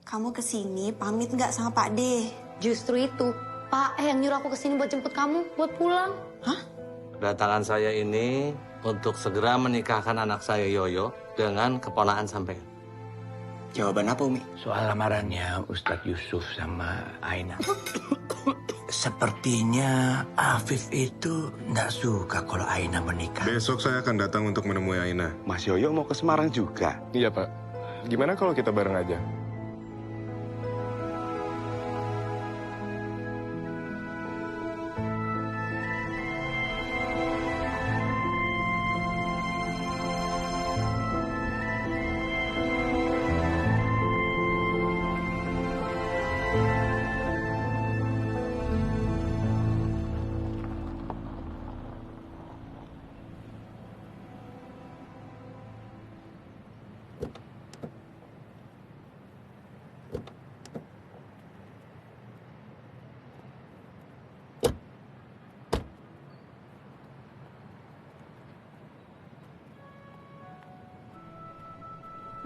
kamu kesini pamit nggak sama Pak D? Justru itu, Pak yang nyuruh aku kesini buat jemput kamu, buat pulang. Hah? Kedatangan saya ini untuk segera menikahkan anak saya Yoyo dengan keponakan sampean. Jawaban apa, Umi? Soal lamarannya Ustadz Yusuf sama Aina. Sepertinya Afif itu nggak suka kalau Aina menikah. Besok saya akan datang untuk menemui Aina. Mas Yoyo mau ke Semarang juga? Iya, Pak. Gimana kalau kita bareng aja?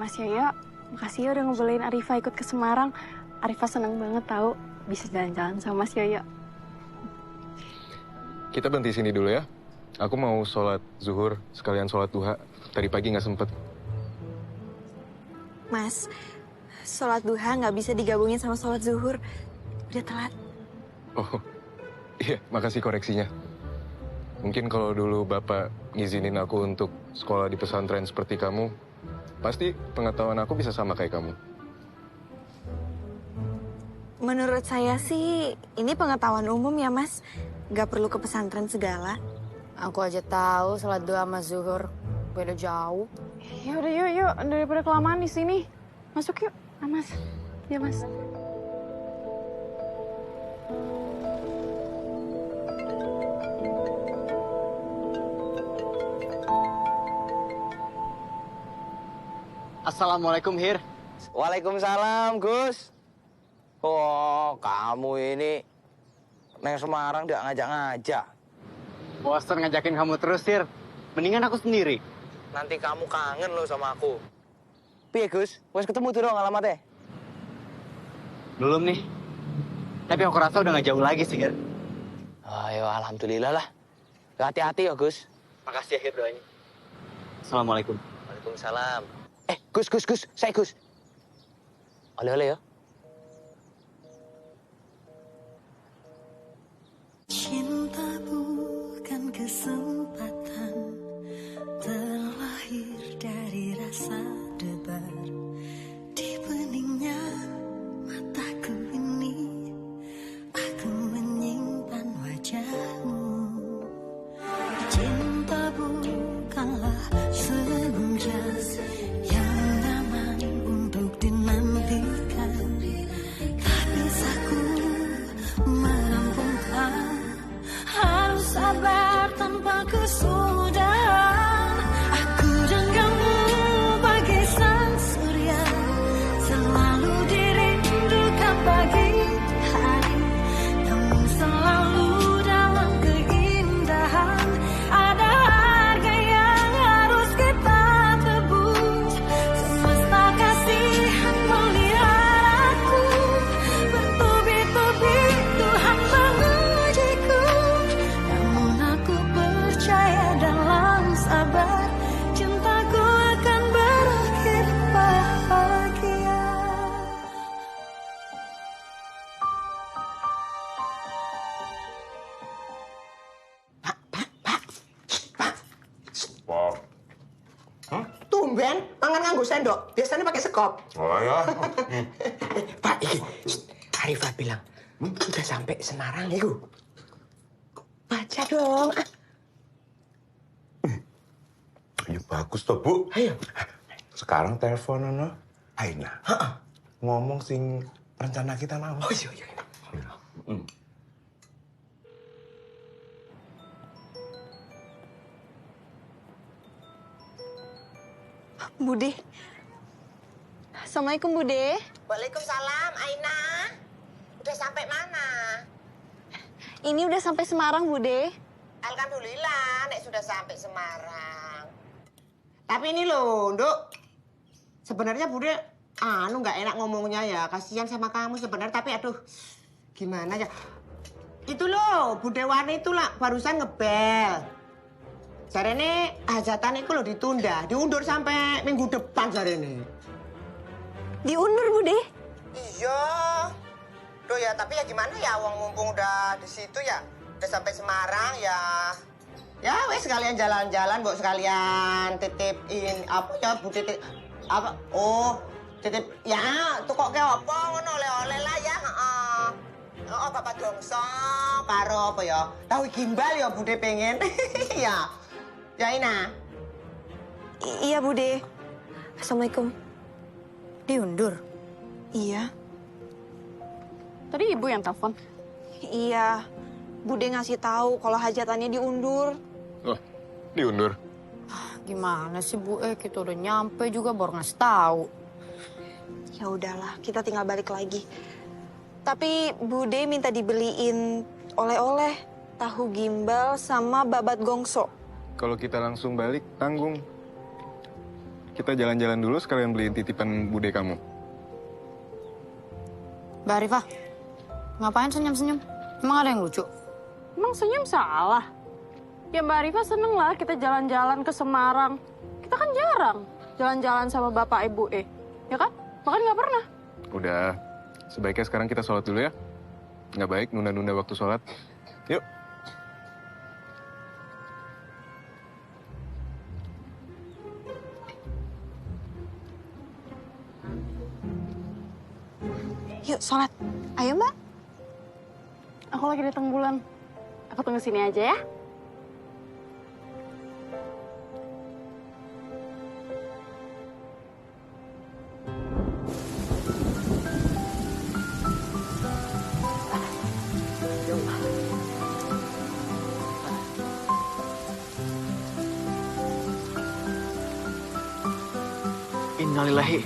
Mas Yoyo, makasih ya udah ngebolehin Arifa ikut ke Semarang. Arifa seneng banget tahu bisa jalan-jalan sama Mas Yoyo. Kita berhenti sini dulu ya. Aku mau sholat zuhur sekalian sholat duha. Tadi pagi nggak sempet. Mas, sholat duha nggak bisa digabungin sama sholat zuhur. Udah telat. Oh, iya. Makasih koreksinya. Mungkin kalau dulu Bapak ngizinin aku untuk sekolah di pesantren seperti kamu, pasti pengetahuan aku bisa sama kayak kamu. Menurut saya sih, ini pengetahuan umum ya, Mas. Nggak perlu ke pesantren segala. Aku aja tahu salat doa sama zuhur beda jauh. Ya udah yuk, daripada kelamaan di sini. Masuk yuk, Mas. Ya, Mas. Assalamualaikum, Hir. Waalaikumsalam, Gus. Oh, kamu ini neng Semarang nggak ngajak-ngajak. Bosan ngajakin kamu terus, Hir. Mendingan aku sendiri. Nanti kamu kangen loh sama aku. Piye, Gus? Wes ketemu tuh dong alamatnya? Belum nih. Tapi aku rasa udah nggak jauh lagi sih, Hir. Ayo, alhamdulillah lah. Hati-hati ya, Gus. Makasih ya, Hir, doanya. Assalamualaikum. Waalaikumsalam. Gus, saya Gus. Oleh-oleh ya. Cinta bukan kesempatan, terlahir dari rasa debar. Di beningnya mataku ini, aku menyimpan wajahmu. Cinta bukanlah senja yang nyaman untuk dinantikan. Tak bisa ku merampungkan, harus sabar tanpa kesudahan. Aku genggammu bagai sang surya, selalu dirindukan pagi hari. Kamu selalu dalam keindahan, ada harga yang harus kita tebus. Semesta kasihan melihara aku, bertubi-tubi Tuhan mengujiku. Namun aku percaya dalam sabar, cintaku akan berakhir bahagia. Tumben, mangan nganggo sendok. Biasanya pakai sekop. Oh ya. Pak, iki. Arifah bilang, udah sampai Semarang, Iku. Baca dong. Ya bagus toh, Bu. Ayo. Sekarang telepon Aina. Ngomong sing rencana kita mau. Oh iya. Bude. Assalamualaikum, Bude. Waalaikumsalam, Aina. Udah sampai mana? Ini udah sampai Semarang, Bude. Alhamdulillah, Nek sudah sampai Semarang. Tapi ini loh, Nduk. Sebenarnya Bude nggak enak ngomongnya ya. Kasihan sama kamu sebenarnya, tapi aduh, gimana ya? Itu loh, Bu Dewani itu lah barusan ngebel. Jarene hajatan itu loh ditunda, diundur sampai minggu depan jarene. Diundur, Bude? Iya. Duh ya, tapi ya gimana ya, wong mumpung udah di situ ya, udah sampai Semarang ya. Ya wes sekalian jalan-jalan, Mbok, sekalian titipin apa ya, Bu titip apa? Oh, titip ya, tuh kok kayak apa ngono oleh-oleh lah ya, heeh. Oh, Bapak Dongso karo apa ya? Tahu gimbal ya Bude pengen. Ya. Ya Ina. Iya, Bude. Assalamualaikum. Diundur. Iya. Tadi ibu yang telepon. Iya. Bude ngasih tahu kalau hajatannya diundur. Oh, diundur. Gimana sih Bu? Kita udah nyampe juga baru ngasih tahu. Ya udahlah, kita tinggal balik lagi. Tapi Bude minta dibeliin oleh-oleh, tahu gimbal sama babat gongso. Kalau kita langsung balik, tanggung. Kita jalan-jalan dulu sekalian beliin titipan bude kamu. Mbak Arifah, ngapain senyum-senyum? Emang ada yang lucu? Emang senyum salah? Ya Mbak Arifah seneng lah kita jalan-jalan ke Semarang. Kita kan jarang jalan-jalan sama bapak ibu ya kan? Bahkan nggak pernah. Udah, sebaiknya sekarang kita sholat dulu ya. Nggak baik nunda-nunda waktu sholat. Yuk. Yuk, sholat. Ayo, Mbak. Aku lagi datang bulan. Aku tunggu sini aja ya. Innalillahi.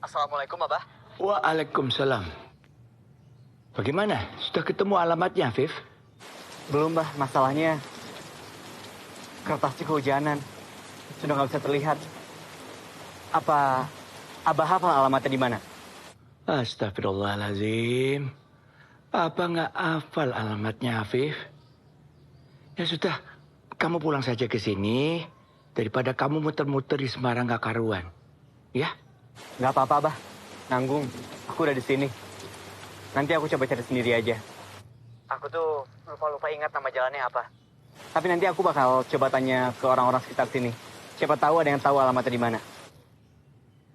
Assalamualaikum, Abah. Waalaikumsalam. Bagaimana? Sudah ketemu alamatnya, Afif? Belum, Bah. Masalahnya kertasnya kehujanan. Sudah nggak bisa terlihat. Apa Abah hafal alamatnya di mana? Astagfirullahaladzim. Apa nggak hafal alamatnya, Afif? Ya sudah, kamu pulang saja ke sini daripada kamu muter-muter di Semarang gak karuan. Ya? Nggak apa-apa, Bah. Nanggung. Aku udah di sini. Nanti aku coba cari sendiri aja. Aku tuh lupa-lupa ingat nama jalannya apa. Tapi nanti aku bakal coba tanya ke orang-orang sekitar sini. Siapa tahu ada yang tahu alamatnya di mana.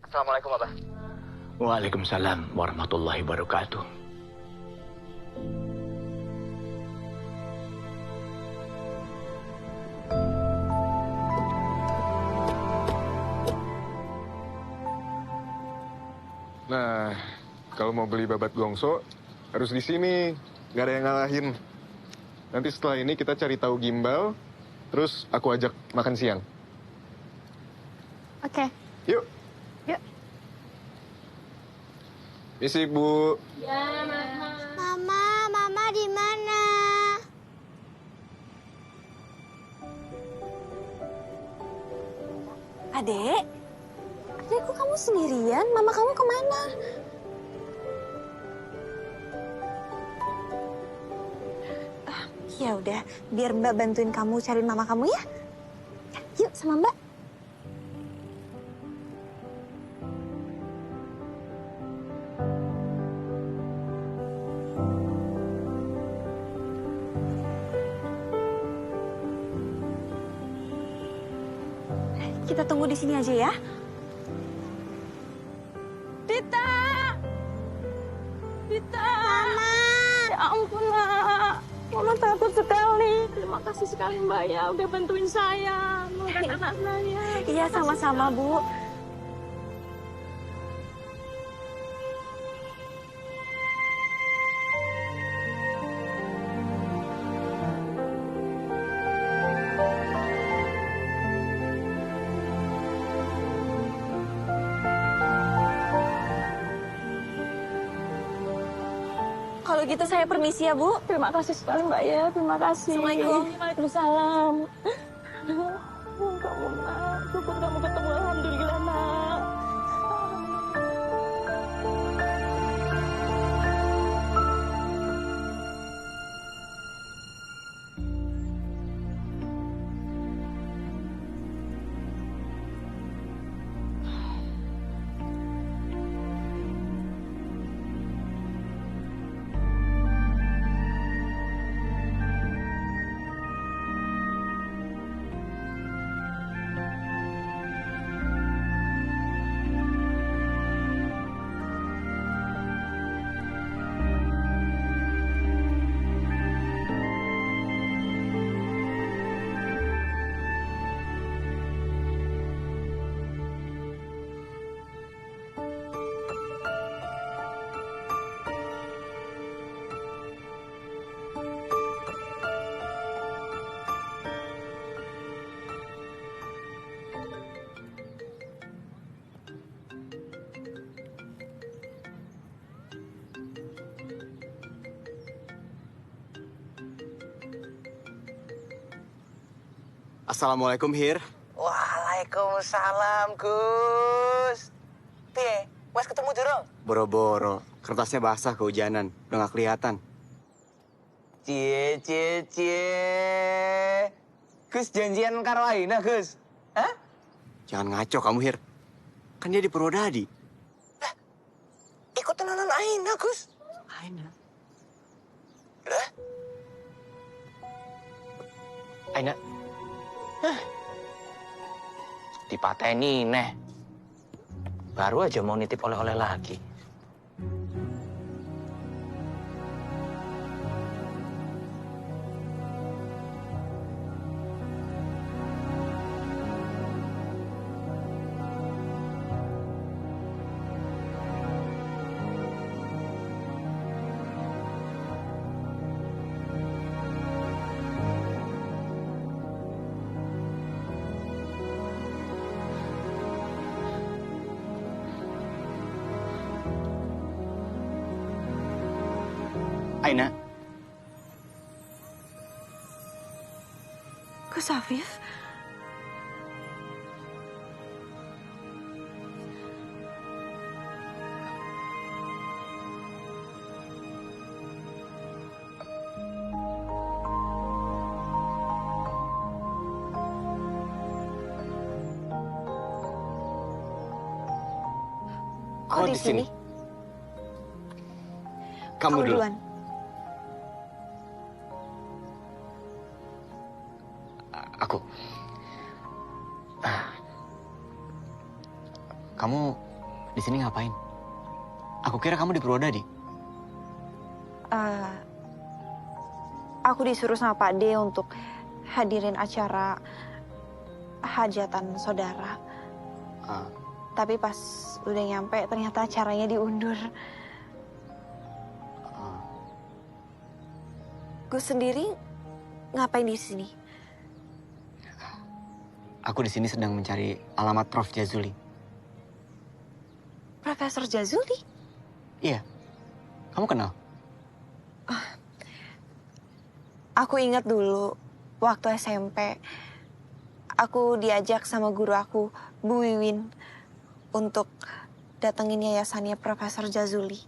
Assalamualaikum, Abah. Waalaikumsalam warahmatullahi wabarakatuh. Nah, kalau mau beli babat gongso, harus di sini. Nggak ada yang ngalahin. Nanti setelah ini kita cari tahu gimbal, terus aku ajak makan siang. Oke. Yuk. Yuk. Misi, Bu. Mama di mana? Adek? Adek, kok kamu sendirian? Mama kamu kemana? Ya udah, biar Mbak bantuin kamu cariin mama kamu ya. Yuk sama Mbak. Kita tunggu di sini aja ya. Dita! Dita! Mama! Ya ampun, Nak. Mama takut sekali. Terima kasih sekali, Mbak ya. Udah bantuin saya. Mengangkat anak saya. Iya, sama-sama, Bu. Kalau gitu saya permisi ya, Bu. Terima kasih sekali Mbak ya, terima kasih. Assalamualaikum. Waalaikumsalam. Kamu nak, syukur kamu ketemu, alhamdulillah nak. Assalamualaikum, Hir. Waalaikumsalam, Gus. Piye? Wes ketemu durung? Boro-boro, kertasnya basah kehujanan, udah nggak kelihatan. Cie. Gus janjian karo Aina, Gus. Hah? Jangan ngaco kamu, Hir. Kan dia di Purwodadi. Ikut tenanan Aina, Gus. Aina. Lah? Aina. Dipateni, Neh. Baru aja mau nitip oleh-oleh lagi. Aina. Gus Afif? Kok di sini? Kamu dulu. duluan. Aku. Kamu di sini ngapain? Aku kira kamu di Purwodadi. Aku disuruh sama Pak D untuk hadirin acara hajatan saudara. Tapi pas udah nyampe ternyata acaranya diundur. Gus sendiri ngapain di sini? Aku di sini sedang mencari alamat Prof. Jazuli. Profesor Jazuli? Iya. Kamu kenal? Aku ingat dulu waktu SMP, aku diajak sama guru aku, Bu Wiwin, untuk datengin yayasannya Profesor Jazuli.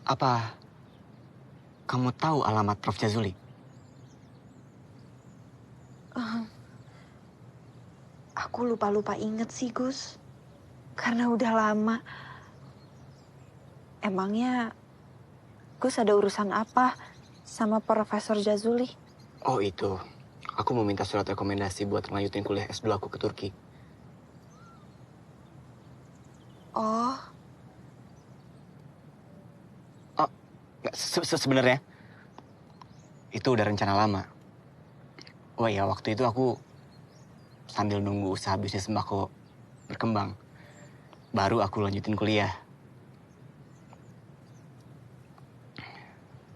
Apa kamu tahu alamat Prof. Jazuli? Aku lupa-lupa inget sih, Gus. Karena udah lama. Emangnya Gus ada urusan apa sama Profesor Jazuli? Oh itu, aku mau minta surat rekomendasi buat ngelanjutin kuliah S2 aku ke Turki. Oh, Sebenarnya itu udah rencana lama. Oh iya, waktu itu aku sambil nunggu usaha bisnis sembako berkembang, baru aku lanjutin kuliah.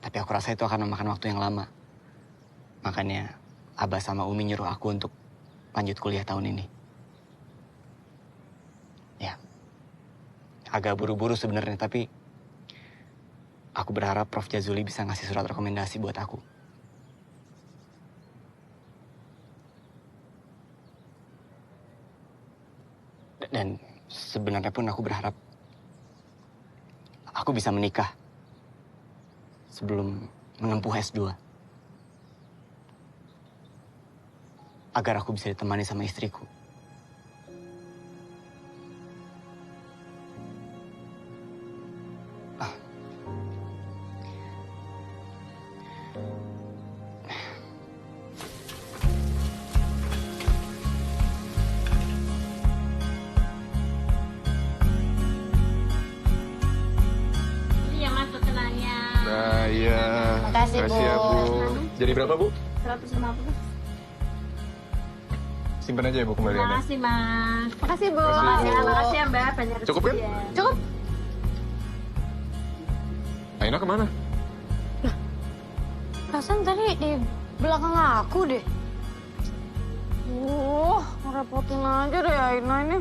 Tapi aku rasa itu akan memakan waktu yang lama. Makanya Abah sama Umi nyuruh aku untuk lanjut kuliah tahun ini. Ya, agak buru-buru sebenarnya, tapi Aku berharap Prof. Jazuli bisa ngasih surat rekomendasi buat aku. Dan sebenarnya pun aku berharap aku bisa menikah sebelum menempuh S2. Agar aku bisa ditemani sama istriku. Nah, iya. Makasih, Bu. Ya, Bu. Jadi berapa, Bu? 150. Simpan aja ya, Bu, kembaliannya. Makasih, Mas. Makasih, Bu. Makasih, Bu. Makasih ya, Mbak. Banyak Cukup kan? rezeki ya. Cukup. Aina kemana? Perasaan tadi di belakang aku deh. Ngerepotin aja deh Aina ini.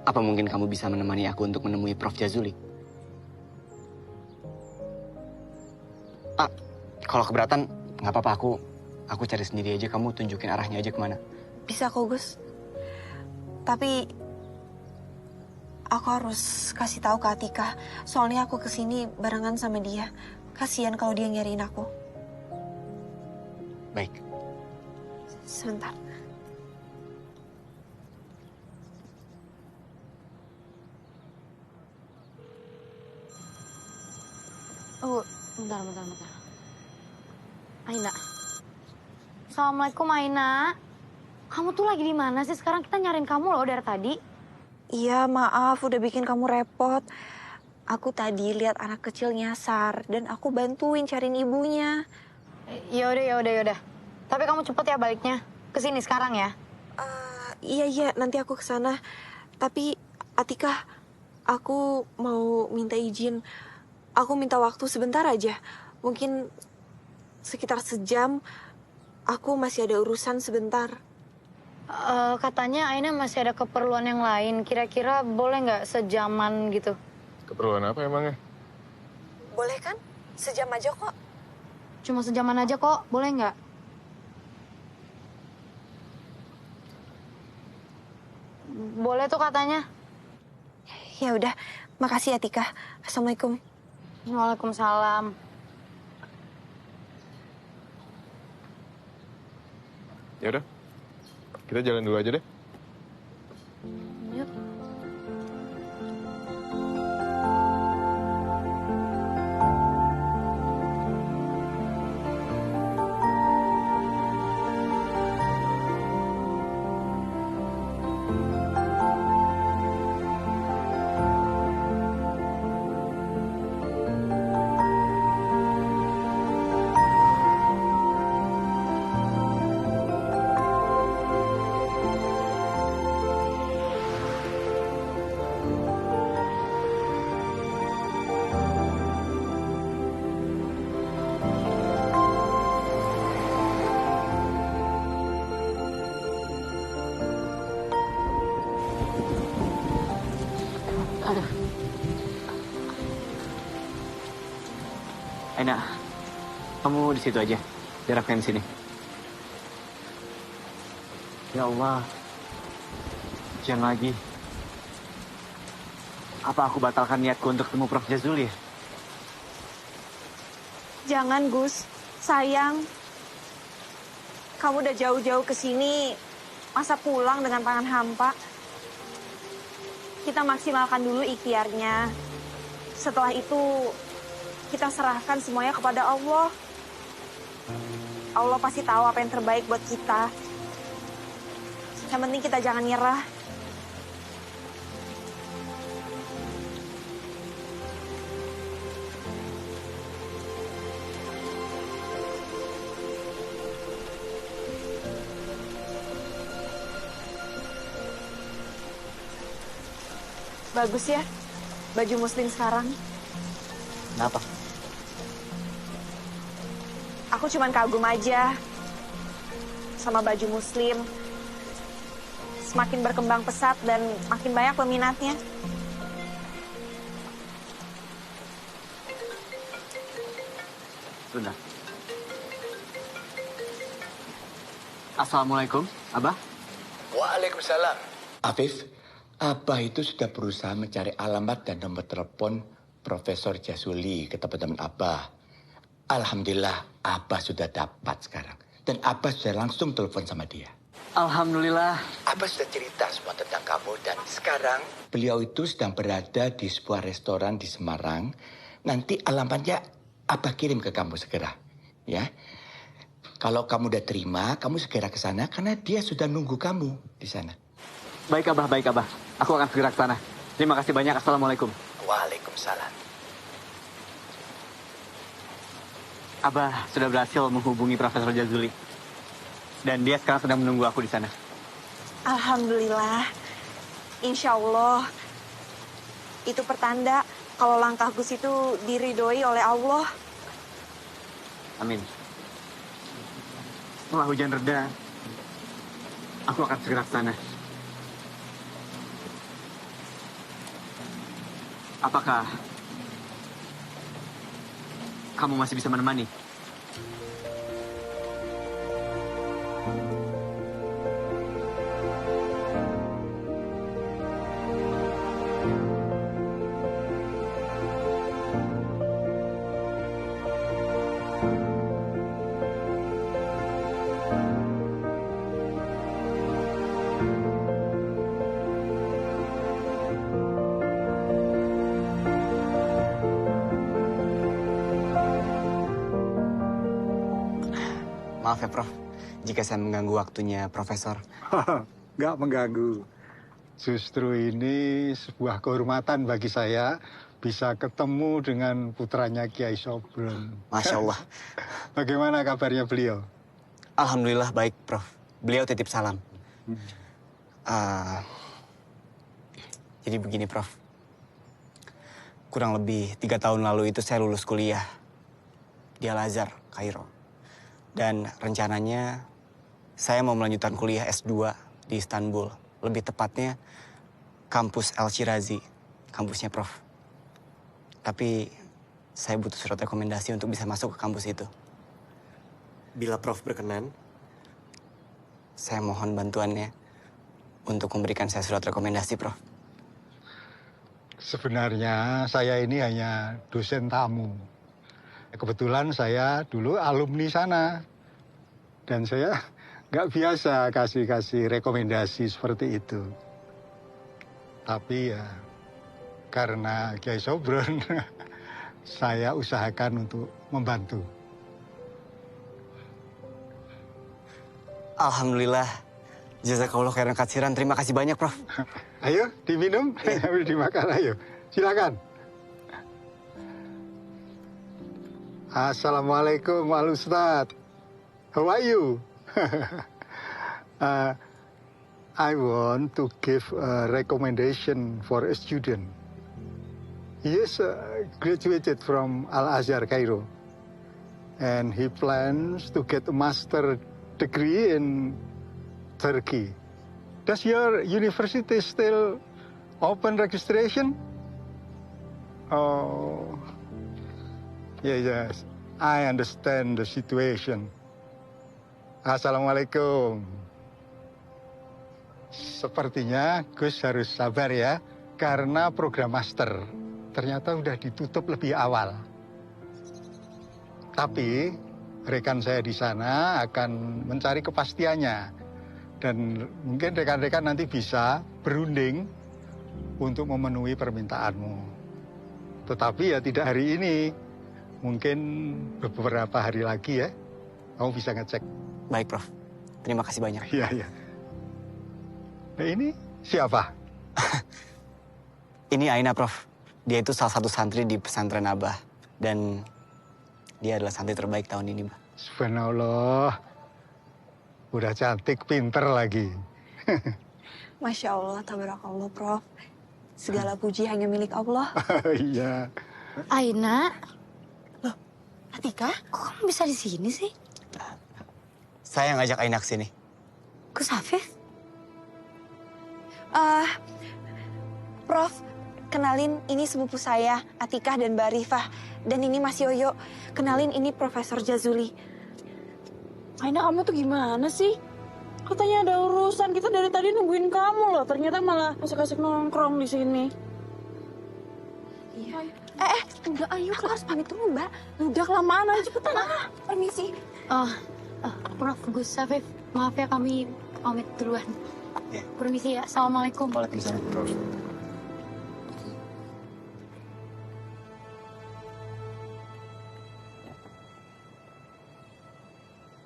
Apa mungkin kamu bisa menemani aku untuk menemui Prof. Jazuli? Kalau keberatan, nggak apa-apa. Aku cari sendiri aja. Kamu tunjukin arahnya aja kemana. Bisa kok, Gus. Tapi aku harus kasih tahu ke Atika. Soalnya aku kesini barengan sama dia. Kasian kalau dia nyariin aku. Baik. Sebentar. Oh, bentar. Aina. Assalamualaikum, Aina. Kamu tuh lagi di mana sih? Sekarang kita nyariin kamu loh dari tadi. Iya, maaf udah bikin kamu repot. Aku tadi lihat anak kecil nyasar dan aku bantuin cariin ibunya. Yaudah. Tapi kamu cepet ya baliknya. Kesini sekarang ya. Iya, nanti aku kesana. Tapi Atika, aku mau minta izin. Aku minta waktu sebentar aja. Mungkin sekitar sejam. Aku masih ada urusan sebentar. Katanya Aina masih ada keperluan yang lain. Kira-kira boleh nggak sejaman gitu? Keperluan apa emangnya? Boleh kan? Sejam aja kok. Cuma sejaman aja kok, boleh nggak? Boleh tuh katanya. Ya udah, makasih ya Tika. Assalamualaikum. Waalaikumsalam. Ya udah, kita jalan dulu aja deh. Yuk. Aina, kamu di situ aja. Biar aku yang sini. Ya Allah. Jangan lagi. Apa aku batalkan niatku untuk ketemu Prof. Jazuli ya? Jangan, Gus. Sayang. Kamu udah jauh-jauh ke sini. Masa pulang dengan tangan hampa? Kita maksimalkan dulu ikhtiarnya. Setelah itu, kita serahkan semuanya kepada Allah. Allah pasti tahu apa yang terbaik buat kita. Yang penting kita jangan nyerah. Bagus ya, baju muslim sekarang. Kenapa? Aku cuman kagum aja sama baju muslim. semakin berkembang pesat dan makin banyak peminatnya. Sudah. Assalamualaikum, Abah. Waalaikumsalam. Afif, Abah itu sudah berusaha mencari alamat dan nomor telepon Profesor Jasuli ke teman-teman Abah. Alhamdulillah, Abah sudah dapat sekarang. Dan Abah sudah langsung telepon sama dia. Alhamdulillah. Abah sudah cerita semua tentang kamu. Dan sekarang beliau itu sedang berada di sebuah restoran di Semarang. Nanti alamatnya Abah kirim ke kamu segera. Ya. Kalau kamu udah terima, kamu segera ke sana karena dia sudah nunggu kamu di sana. Baik Abah, baik Abah. Aku akan segera ke sana. Terima kasih banyak. Assalamualaikum. Waalaikumsalam. Abah sudah berhasil menghubungi Profesor Jazuli. Dan dia sekarang sedang menunggu aku di sana. Alhamdulillah. Insya Allah. Itu pertanda kalau langkah Gus itu diridhoi oleh Allah. Amin. Setelah hujan reda, aku akan segera ke sana. Apakah kamu masih bisa menemani? Maaf ya, Prof. Jika saya mengganggu waktunya Profesor. Nggak mengganggu. Justru ini sebuah kehormatan bagi saya bisa ketemu dengan putranya Kiai Sobron. Masya Allah. Bagaimana kabarnya beliau? Alhamdulillah baik, Prof. Beliau titip salam. Jadi begini, Prof. Kurang lebih 3 tahun lalu itu saya lulus kuliah di Al-Azhar, Kairo. Dan rencananya saya mau melanjutkan kuliah S2 di Istanbul. Lebih tepatnya kampus El-Shirazi, kampusnya Prof. Tapi saya butuh surat rekomendasi untuk bisa masuk ke kampus itu. Bila Prof berkenan, saya mohon bantuannya untuk memberikan saya surat rekomendasi, Prof. Sebenarnya saya ini hanya dosen tamu. Kebetulan saya dulu alumni sana. Dan saya nggak biasa kasih rekomendasi seperti itu. Tapi ya karena Kiai Sobron, saya usahakan untuk membantu. Alhamdulillah. Jazakallah khairan katsiran. Terima kasih banyak, Prof. Ayo, diminum, dimakan, ayo. Silakan. Assalamualaikum, Al Ustadz. How are you? I want to give a recommendation for a student. He is graduated from Al-Azhar, Cairo. And he plans to get a master degree in Turkey. Does your university still open registration? Oh, yes. I understand the situation. Assalamualaikum. Sepertinya Gus harus sabar ya, karena program master ternyata udah ditutup lebih awal. Tapi rekan saya di sana akan mencari kepastiannya. Dan mungkin rekan-rekan nanti bisa berunding untuk memenuhi permintaanmu. Tetapi ya tidak hari ini. Mungkin beberapa hari lagi ya, kamu bisa ngecek. Baik, Prof. Terima kasih banyak. Iya, iya. Nah, ini siapa? Ini Aina, Prof. Dia itu salah satu santri di pesantren Abah. Dan dia adalah santri terbaik tahun ini, Mbak. Subhanallah. Udah cantik, pinter lagi. Masya Allah, tabarakallah, Prof. Segala puji hanya milik Allah. Iya. Aina, Atika? kok kamu bisa di sini sih? Saya ngajak Aina ke sini. Gus Afif? Prof, kenalin ini sepupu saya, Atikah dan Mbak Rifah. Dan ini Mas Yoyo. Kenalin ini Profesor Jazuli. Aina, kamu tuh gimana sih? Katanya ada urusan, kita dari tadi nungguin kamu loh. Ternyata malah asik-asik nongkrong di sini. Iya. Enggak, ayo kelas pamit dulu, Mbak. Udah kelamaan aja, cepetan. Permisi. Prof, Gus Afif, maaf ya kami pamit duluan. Permisi ya, assalamualaikum. Waalaikumsalam, Prof.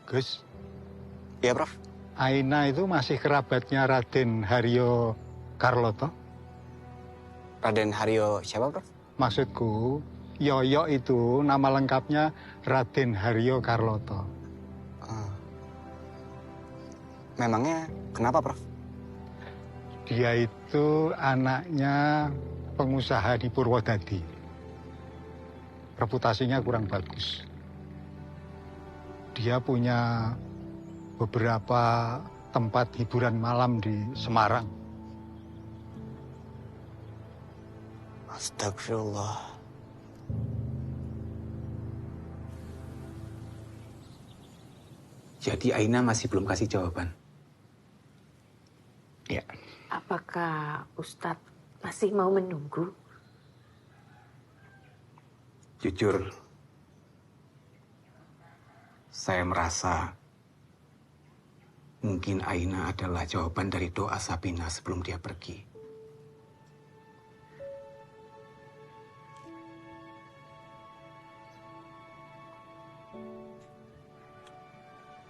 Gus, Iya, Prof. Aina itu masih kerabatnya Raden Haryo Karloto? Raden Haryo siapa, Prof? Maksudku, Yoyo itu nama lengkapnya Raden Haryo Karloto. Memangnya kenapa, Prof? Dia itu anaknya pengusaha di Purwodadi. Reputasinya kurang bagus. Dia punya beberapa tempat hiburan malam di Semarang. Astagfirullah. Jadi Aina masih belum kasih jawaban? Ya. Apakah Ustadz masih mau menunggu? Jujur, saya merasa mungkin Aina adalah jawaban dari doa Sabina sebelum dia pergi.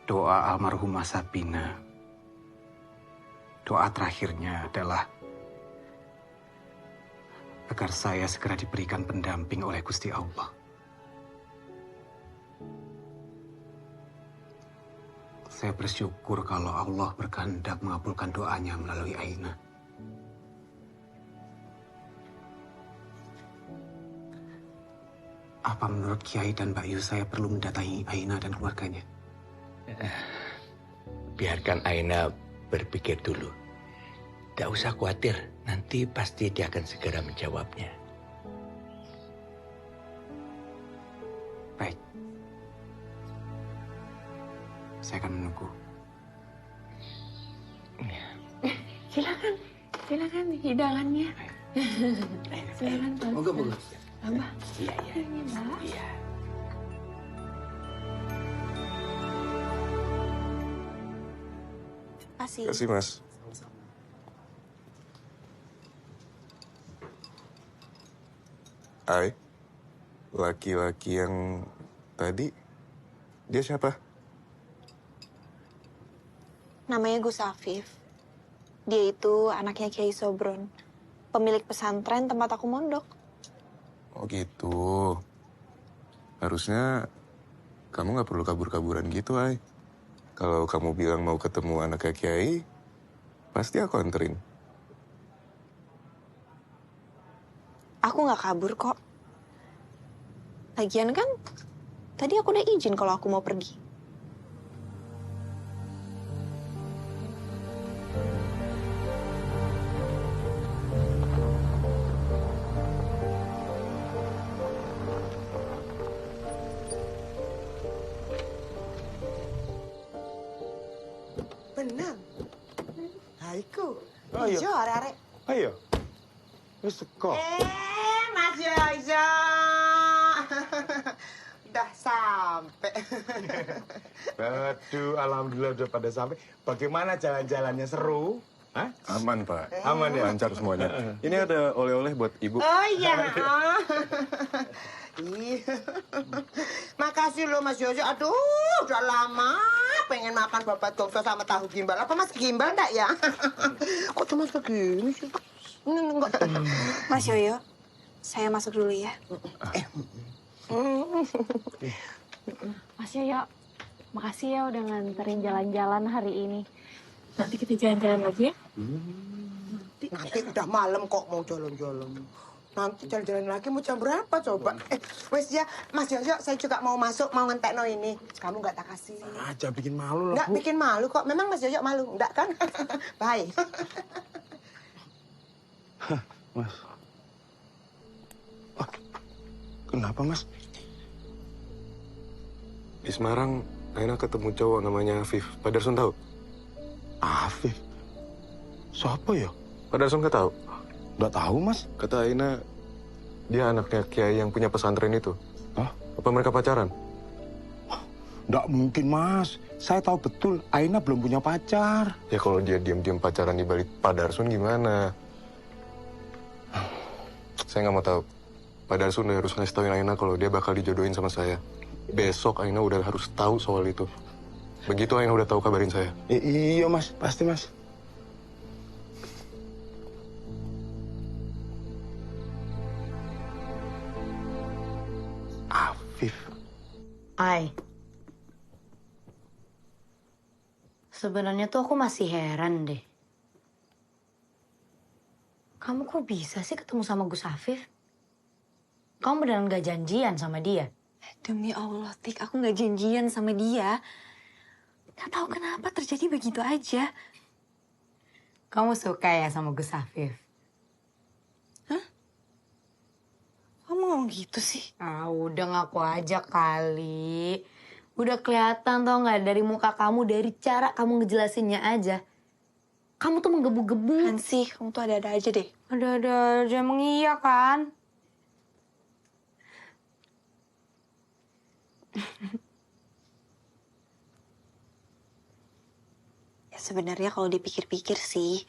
Doa almarhumah Sabina, doa terakhirnya adalah agar saya segera diberikan pendamping oleh Gusti Allah. Saya bersyukur kalau Allah berkehendak mengabulkan doanya melalui Aina. Apa menurut Kiai dan Mbak Yu saya perlu mendatangi Aina dan keluarganya? Biarkan Aina berpikir dulu. Tidak usah khawatir, nanti pasti dia akan segera menjawabnya. Baik. Saya akan menunggu. Silakan, silakan hidangannya. Silakan, Pak. Moga. Abah. Iya. Ini, Mbak. Iya. Kasih, Mas. Hai, laki-laki yang tadi, dia siapa? Namanya Gus Afif. Dia itu anaknya Kiai Sobron, pemilik pesantren tempat aku mondok. Oh gitu. Harusnya kamu nggak perlu kabur-kaburan gitu, Ai. Kalau kamu bilang mau ketemu anaknya Kiai, pasti aku anterin. Aku nggak kabur kok. Lagian kan, tadi aku udah izin kalau aku mau pergi. Benang. Haiku. Oh, iya. Ijo arek-arek. Ayo, wis teko. Mas Yoyo. Udah sampai. Aduh, alhamdulillah udah pada sampai. Bagaimana jalan-jalannya, seru? Hah? Aman, Pak. Aman ya? Lancar semuanya. Ini ada oleh-oleh buat Ibu. Oh iya. Iya. Makasih loh Mas Yoyo. Aduh, udah lama pengen makan babat gongso sama tahu gimbal. Apa Mas gimbal enggak ya? Kok cuma segini sih? Enggak. Mas Yoyo, saya masuk dulu ya. Mas Yoyo, makasih ya udah nganterin jalan-jalan hari ini. Nanti kita jalan-jalan lagi ya? Nanti udah malam kok mau jalan-jalan. Nanti jalan-jalan lagi mau jam berapa coba? Wes ya, Mas Yoyo, saya juga mau masuk, mau ngentekno ini. Kamu nggak tak kasih? Jangan bikin malu lah, Nggak Bu. bikin malu kok. Memang Mas Yoyo malu, enggak kan? Bye. Mas. Oh, kenapa, Mas? Di Semarang, Aina ketemu cowok namanya Afif. Pak Darson tahu? Afif? Siapa ya? Pak Darson nggak tahu? Nggak tahu, Mas. Kata Aina, dia anaknya Kiai yang punya pesantren itu. Hah? Apa mereka pacaran? Nggak mungkin, Mas. Saya tahu betul Aina belum punya pacar. Ya kalau dia diam-diam pacaran di balik Pak Darson gimana? Saya nggak mau tahu. Pak Darson udah harus ngasih tauin Aina kalau dia bakal dijodohin sama saya. Besok Aina udah harus tahu soal itu. Begitu Aina udah tahu kabarin saya. Iya, Mas. Pasti, Mas. Afif. Ai. Sebenarnya tuh aku masih heran deh. Kamu kok bisa sih ketemu sama Gus Afif? Kamu beneran gak janjian sama dia? Demi Allah, Tik, aku nggak janjian sama dia. Gak tahu kenapa terjadi begitu aja. Kamu suka ya sama Gus Afif? Kamu ngomong gitu sih? Ah, udah ngaku aja kali. Udah kelihatan tau nggak dari muka kamu, dari cara kamu ngejelasinnya aja. Kamu tuh menggebu-gebu. Hansi, kamu tuh ada-ada aja deh. Ada-ada aja, emang iya kan? Ya sebenarnya kalau dipikir-pikir sih,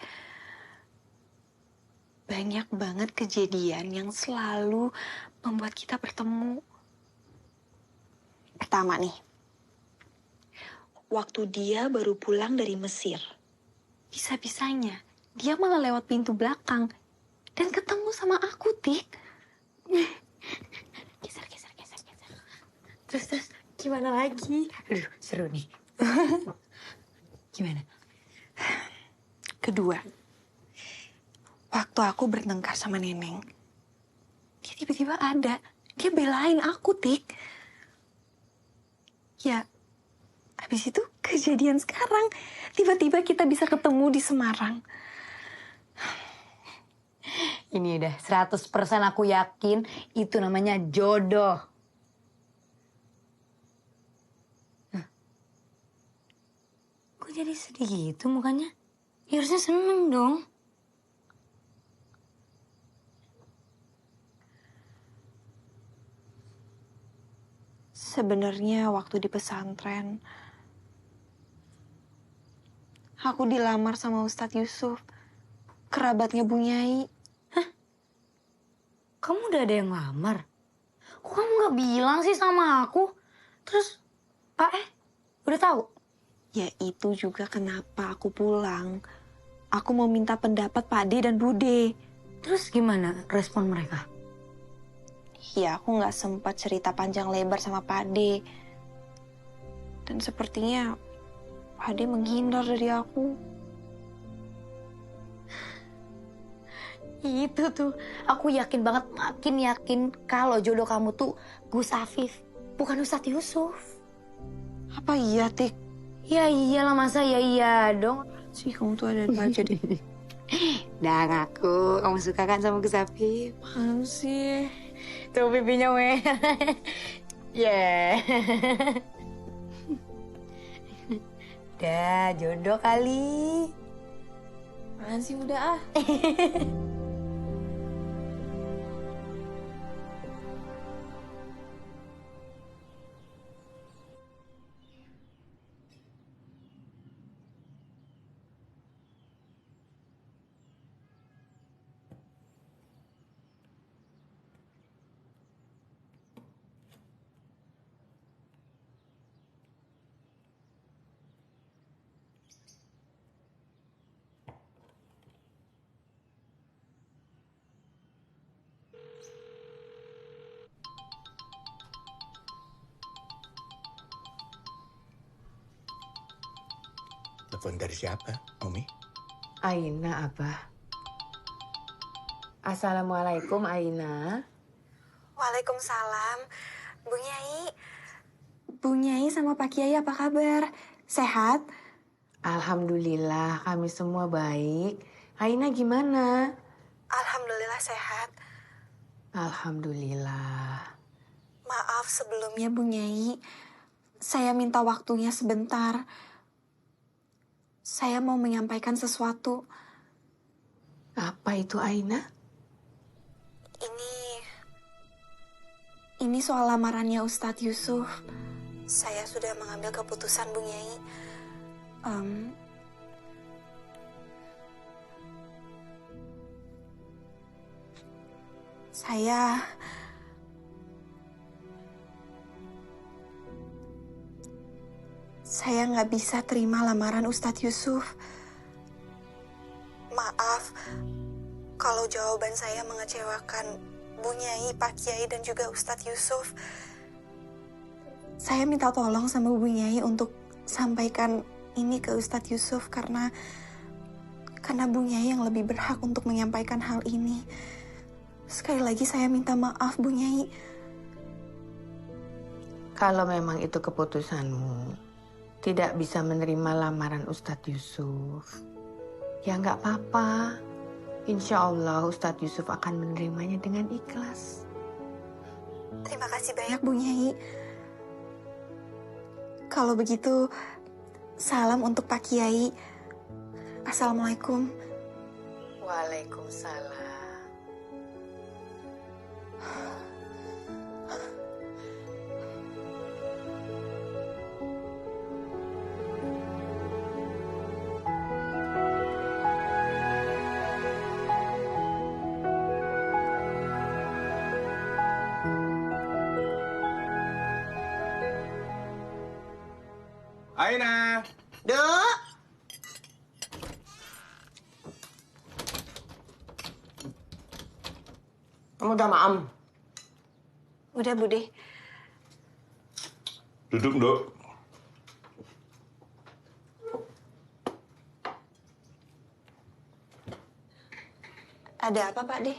banyak banget kejadian yang selalu membuat kita bertemu. Pertama nih, waktu dia baru pulang dari Mesir. Bisa-bisanya dia malah lewat pintu belakang dan ketemu sama aku, Tik. Geser. Terus gimana lagi? Aduh, seru nih. Gimana? Kedua, waktu aku bertengkar sama Neneng, dia tiba-tiba ada. Dia belain aku, Tik. Ya, habis itu kejadian sekarang. Tiba-tiba kita bisa ketemu di Semarang. Ini udah 100% aku yakin itu namanya jodoh. Hah? Kok jadi sedih gitu mukanya? Ya harusnya seneng dong. Sebenarnya waktu di pesantren, aku dilamar sama Ustadz Yusuf, kerabatnya Bu Nyai. Kamu udah ada yang lamar? Kok kamu gak bilang sih sama aku? Terus, Pak udah tahu? Ya itu juga kenapa aku pulang. Aku mau minta pendapat Pak De dan Bude. Terus gimana respon mereka? Ya aku nggak sempat cerita panjang lebar sama Pak De. Dan sepertinya Pak De menghindar dari aku. Itu tuh, aku yakin banget, makin yakin kalau jodoh kamu tuh Gus Afif, bukan Ustadz Yusuf. Apa iya, Tik? Ya iyalah, masa ya iya dong. Sih, kamu tuh ada aja deh. Dah ngaku, kamu suka kan sama Gus Afif? Apaan sih? Tuh pipinya weh. Yeah. Dah, jodoh kali. Apaan sih, udah ah. Telepon dari siapa, Omi? Aina, Abah. Assalamualaikum, Aina. Waalaikumsalam. Bu Nyai. Bu Nyai sama Pak Kiai apa kabar? Sehat? Alhamdulillah, kami semua baik. Aina gimana? Alhamdulillah sehat. Alhamdulillah. Maaf sebelumnya Bu Nyai. Saya minta waktunya sebentar. Saya mau menyampaikan sesuatu. Apa itu Aina? Ini soal lamarannya Ustadz Yusuf. Saya sudah mengambil keputusan Bu Nyai. Saya nggak bisa terima lamaran Ustadz Yusuf. Maaf kalau jawaban saya mengecewakan Bu Nyai, Pak Kiai, dan juga Ustadz Yusuf. Saya minta tolong sama Bu Nyai untuk sampaikan ini ke Ustadz Yusuf karena Bu Nyai yang lebih berhak untuk menyampaikan hal ini. Sekali lagi saya minta maaf Bu Nyai. Kalau memang itu keputusanmu, tidak bisa menerima lamaran Ustadz Yusuf, ya nggak apa-apa. Insya Allah Ustadz Yusuf akan menerimanya dengan ikhlas. Terima kasih banyak Bu Nyai. Kalau begitu, salam untuk Pak Kiai. Assalamualaikum. Waalaikumsalam. Aina. Duk. Kamu udah maam? Udah Bude. Duduk, Dok. Ada apa Pak De?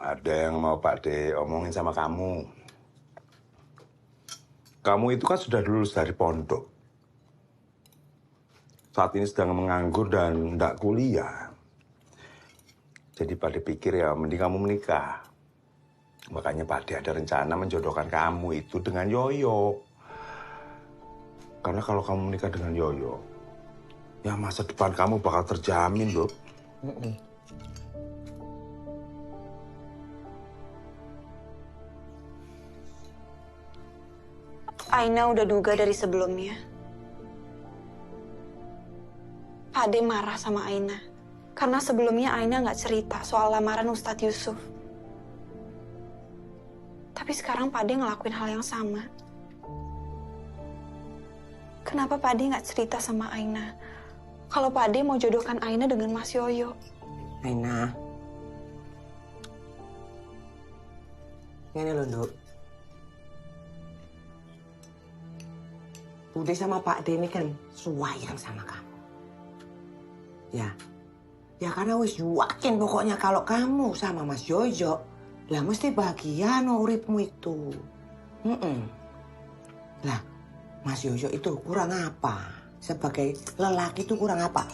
Ada yang mau Pak De omongin sama kamu. Kamu itu kan sudah lulus dari pondok. Saat ini sedang menganggur dan tidak kuliah. Jadi Pak De pikir ya mending kamu menikah. Makanya Pak De ada rencana menjodohkan kamu itu dengan Yoyo. Karena kalau kamu menikah dengan Yoyo, ya masa depan kamu bakal terjamin loh. Aina udah duga dari sebelumnya. Pak De marah sama Aina. Karena sebelumnya Aina nggak cerita soal lamaran Ustadz Yusuf. Tapi sekarang Pak De ngelakuin hal yang sama. Kenapa Pak De nggak cerita sama Aina? Kalau Pak De mau jodohkan Aina dengan Mas Yoyo. Aina. Ini loh, Duk. Bude sama Pak De ini kan sayang sama kamu. Ya karena wis yakin pokoknya kalau kamu sama Mas Yoyo, lah mesti bahagia no uripmu itu. Lah, Mas Yoyo itu kurang apa? Sebagai lelaki itu kurang apa?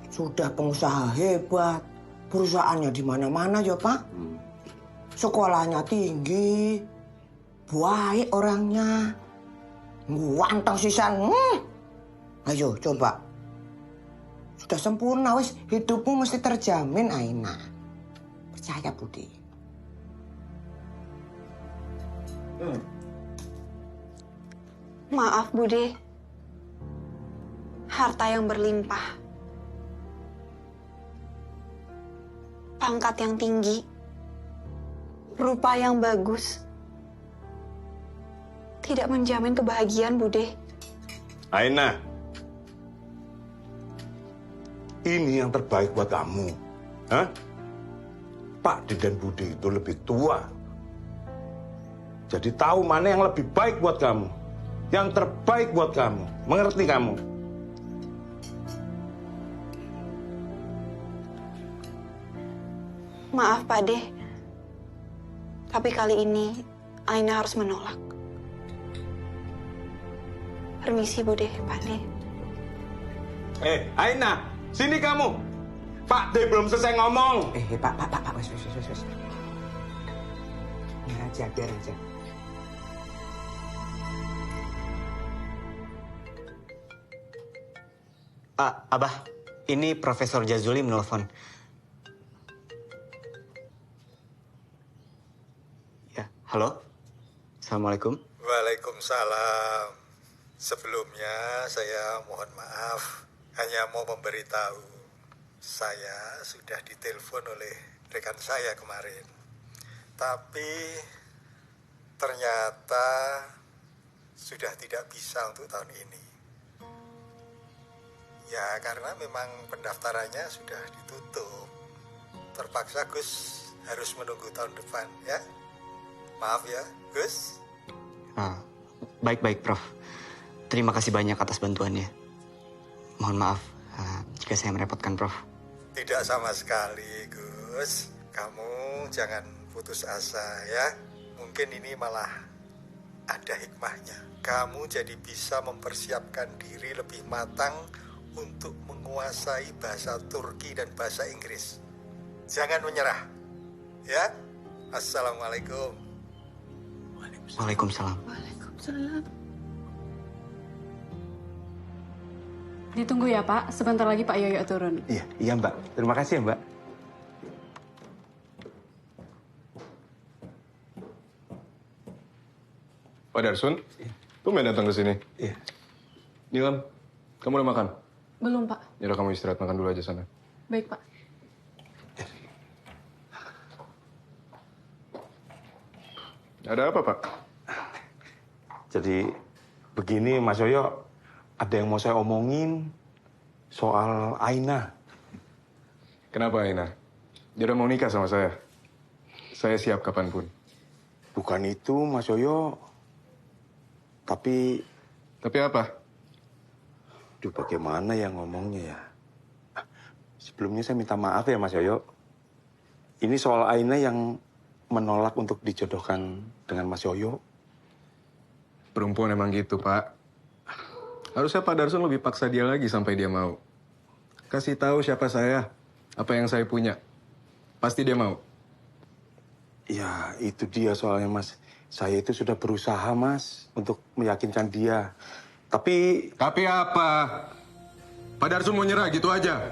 Sudah pengusaha hebat, perusahaannya di mana-mana ya Pak. Sekolahnya tinggi, baik orangnya. Ganteng sisan. Ayo coba. Sudah sempurna wis, hidupmu mesti terjamin Aina. Percaya Budi. Maaf Bude. Harta yang berlimpah. Pangkat yang tinggi. Rupa yang bagus. Tidak menjamin kebahagiaan Bude. Aina, ini yang terbaik buat kamu. Hah? Pak De dan Bude itu lebih tua. Jadi tahu mana yang lebih baik buat kamu. Yang terbaik buat kamu. Mengerti kamu? Maaf Pak De. Tapi kali ini Aina harus menolak. Permisi Bude, Pak De. Aina, sini kamu. Pak D belum selesai ngomong. Pak, wes. Biar aja. Abah, ini Profesor Jazuli menelpon. Ya, halo? Assalamualaikum. Waalaikumsalam. Sebelumnya saya mohon maaf, hanya mau memberitahu saya sudah ditelepon oleh rekan saya kemarin. Tapi ternyata sudah tidak bisa untuk tahun ini. Ya karena memang pendaftarannya sudah ditutup. Terpaksa Gus harus menunggu tahun depan ya. Maaf ya Gus. Baik, Prof. Terima kasih banyak atas bantuannya. Mohon maaf jika saya merepotkan, Prof. Tidak sama sekali, Gus. Kamu jangan putus asa ya. Mungkin ini malah ada hikmahnya. Kamu jadi bisa mempersiapkan diri lebih matang untuk menguasai bahasa Turki dan bahasa Inggris. Jangan menyerah. Ya. Assalamualaikum. Waalaikumsalam. Ditunggu ya Pak, sebentar lagi Pak Yoyo turun. Iya Mbak. Terima kasih ya Mbak. Pak Darsun, tumben datang ke sini. Iya. Nilam, kamu udah makan? Belum Pak. Yaudah kamu istirahat makan dulu aja sana. Baik Pak. Ada apa Pak? Jadi begini Mas Yoyo, ada yang mau saya omongin soal Aina. Kenapa Aina? Dia udah mau nikah sama saya. Saya siap kapanpun. Bukan itu Mas Yoyo. Tapi apa? Duh, bagaimana ya ngomongnya ya? Sebelumnya saya minta maaf ya Mas Yoyo. Ini soal Aina yang menolak untuk dijodohkan dengan Mas Yoyo. Perempuan emang gitu, Pak. Harusnya Pak Darsun lebih paksa dia lagi sampai dia mau. Kasih tahu siapa saya, apa yang saya punya. Pasti dia mau. Ya, itu dia soalnya, Mas. Saya itu sudah berusaha, Mas, untuk meyakinkan dia. Tapi apa? Pak Darsun mau nyerah gitu aja?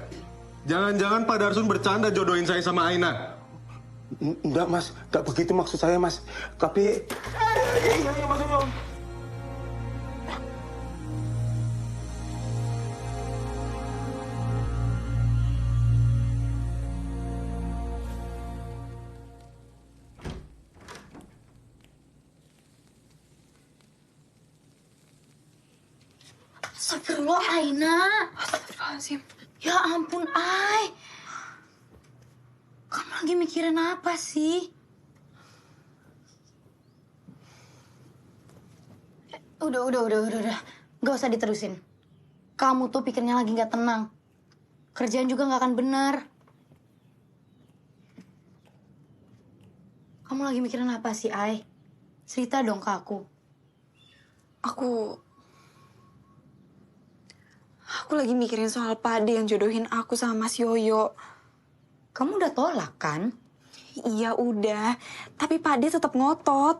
Jangan-jangan Pak Darsun bercanda jodohin saya sama Aina. Enggak, Mas. Enggak begitu maksud saya, Mas. Tapi... Iya, Mas Yoyo. Astagfirullah, Aina. Astagfirullahaladzim. Ya ampun, Ai. Kamu lagi mikirin apa sih? Udah. Gak usah diterusin. Kamu tuh pikirnya lagi gak tenang. Kerjaan juga gak akan benar. Kamu lagi mikirin apa sih, Ai? Cerita dong ke aku. Aku lagi mikirin soal Pak D yang jodohin aku sama Mas Yoyo. Kamu udah tolak kan? Iya udah, tapi Pak D tetap ngotot.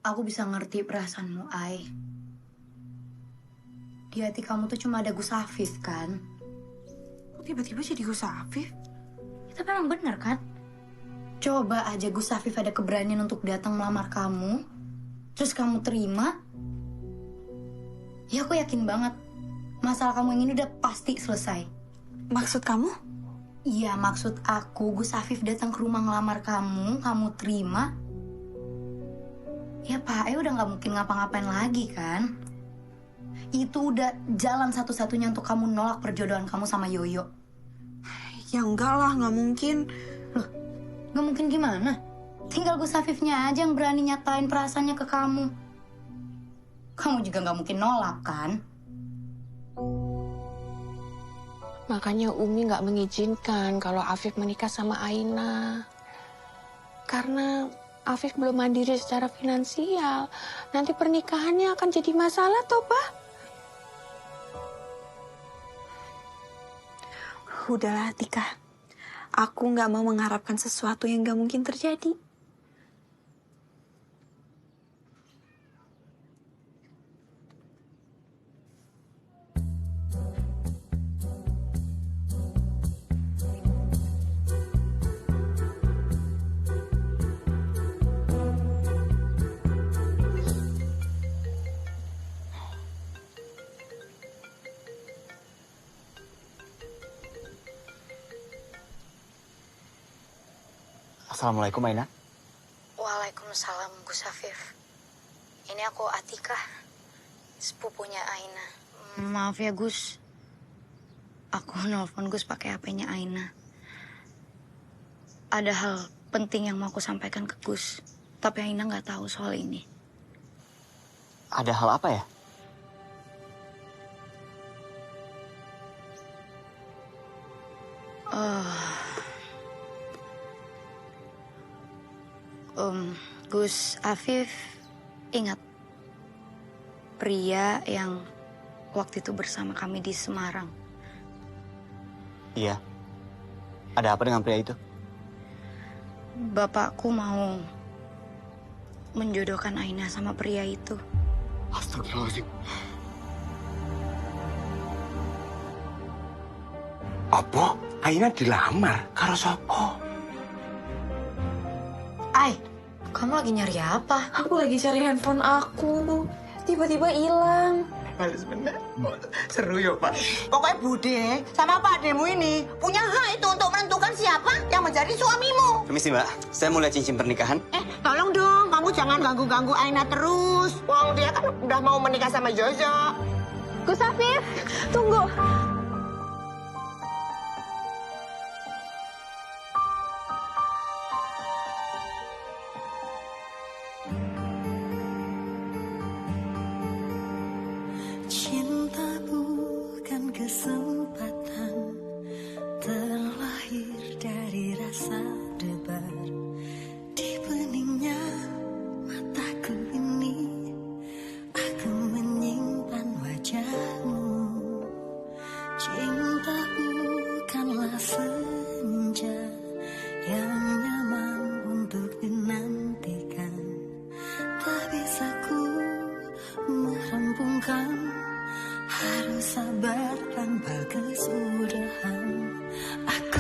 Aku bisa ngerti perasaanmu, Ai. Di hati kamu tuh cuma ada Gus Afif, kan? Kok tiba-tiba jadi Gus Afif? Ya, tapi emang bener, kan? Coba aja Gus Afif ada keberanian untuk datang melamar kamu, terus kamu terima. Ya, aku yakin banget masalah kamu yang ini udah pasti selesai. Maksud kamu? Iya, maksud aku Gus Afif datang ke rumah ngelamar kamu terima. Ya, Pak E udah gak mungkin ngapa-ngapain lagi, kan? Itu udah jalan satu-satunya untuk kamu nolak perjodohan kamu sama Yoyo. Ya enggak lah, gak mungkin. Loh, gak mungkin gimana? Tinggal Gus Afifnya aja yang berani nyatain perasaannya ke kamu. Kamu juga gak mungkin nolak, kan? Makanya Umi nggak mengizinkan kalau Afif menikah sama Aina. Karena Afif belum mandiri secara finansial. Nanti pernikahannya akan jadi masalah toh, Pak? Udahlah, Tika. Aku nggak mau mengharapkan sesuatu yang nggak mungkin terjadi. Assalamualaikum, Aina. Waalaikumsalam, Gus Afif. Ini aku Atika, sepupunya Aina. Maaf ya, Gus. Aku nelfon Gus pakai HP-nya Aina. Ada hal penting yang mau aku sampaikan ke Gus, tapi Aina nggak tahu soal ini. Ada hal apa ya? Gus Afif ingat pria yang waktu itu bersama kami di Semarang. Iya. Ada apa dengan pria itu? Bapakku mau menjodohkan Aina sama pria itu. Astagfirullahaladzim. Apa? Aina dilamar karo sapa? Ai, kamu lagi nyari apa? Aku lagi cari handphone aku. Tiba-tiba hilang. Balas bener. Seru ya, Pak. Pokoknya Bude sama Pak Demu ini punya hak itu untuk menentukan siapa yang menjadi suamimu. Permisi, Mbak. Saya mau lihat cincin pernikahan. Tolong dong, kamu jangan ganggu-ganggu Aina terus. Wong dia kan udah mau menikah sama Jojo. Gus Afif, tunggu. Cinta bukan kesempatan, terlahir dari rasa debar. Di beningnya mataku ini, aku menyimpan wajahmu. Cinta bukanlah senja yang nyaman untuk dinantikan. Tak bisa ku merampungkan, harus sabar tanpa kesudahan. Aku